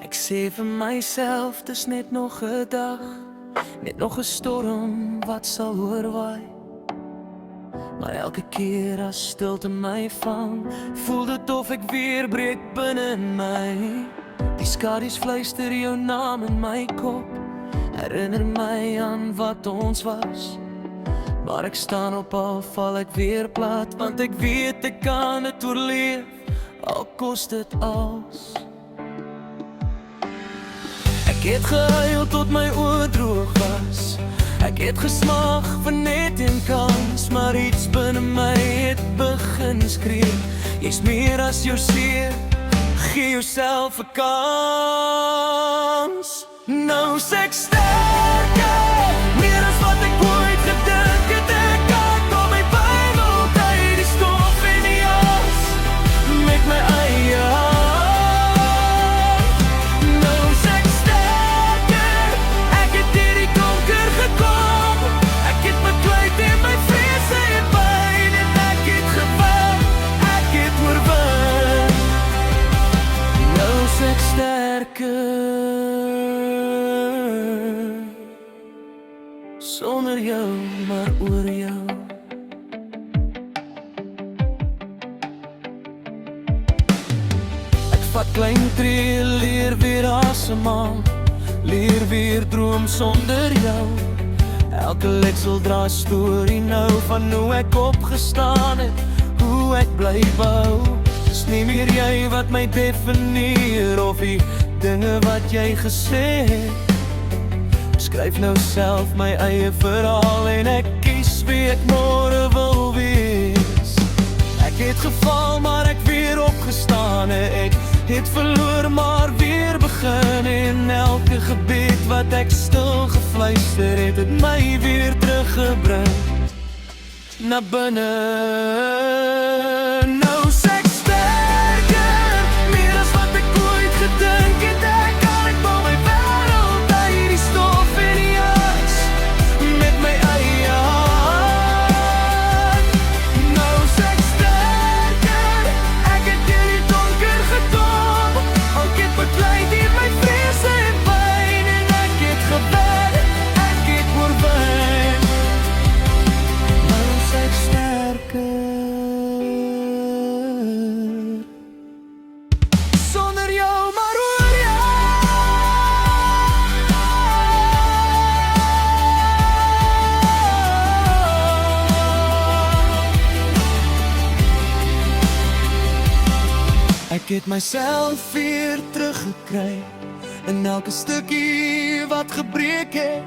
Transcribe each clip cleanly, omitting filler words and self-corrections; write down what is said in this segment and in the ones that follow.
Ek sê vir myself, dis net nog 'n dag, net nog 'n storm wat sal oorwaai. Maar elke keer as stilte my vang, voel dit of ek weer breek binne in my. Die skadu's fluister jou naam in my kop, herinner my aan wat ons was. Maar ek staan op, al val ek weer plat, want ek weet ek kan dit oorleef, al kos dit als. Ek het gehuil tot my oë droog was, ek het gesmag vir net een kans, maar iets binne my het begin skree. Jy's meer as jou seer, gee jouself 'n kans. Nou is ek sterker, meer as wat ek ooit gedink het. Ek kan al my Bybel uit die stof en die as, met my eie hand. Nou is ek sterker, ek het hierdie donker gekom. Ek het bekleed in my vrees en pyn, en ek het gewen, ek het oorwin. Nou is ek sterker, sonder jou, maar oor jou. Ek vat klein tree, leer weer asemhaal, leer weer droom sonder jou. Elke leksel dra 'n storie nou van hoe ek opgestaan het, hoe ek bly bou. Dis nie meer jy wat my definieer, of die dinge wat jy gesê het. Skryf nou self my eie verhaal, en ek kies wie ek môre wil wees. Ek het geval, maar ek weer opgestaan. Ek het verloor, maar weer begin. En elke gebed wat ek stil gefluister het, het my weer teruggebring na binne. Nou is ek sterker, meer as wat ek ooit gedink het. Ek kan ek bou my wêreld uit die stof en die as, met my eie hand. Nou is ek sterker, ek het in die donker gekom. Al het bekleed in my vrees en pyn, en ek het gewen, ek het oorwin. Nou is ek sterker, sonder jou, maar oor jou. Ek het myself weer teruggekry, in elke stukkie wat gebreek het.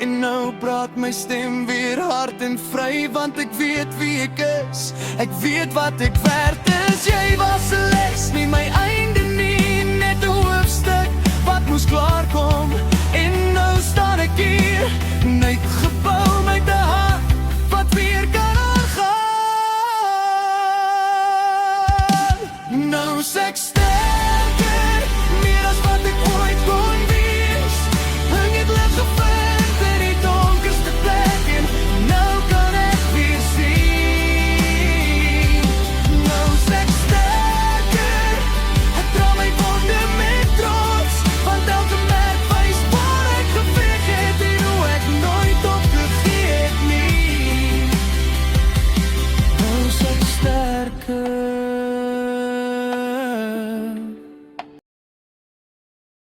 En nou praat my stem weer hard en vry, want ek weet wie ek is, ek weet wat ek werd is. Jy was 'n les, nie my einde nie, net 'n hoofstuk wat moes klaarkom. En nou staan ek hier, net gebou met 'n hart wat weer kan aangaan. Nou is ek sterker,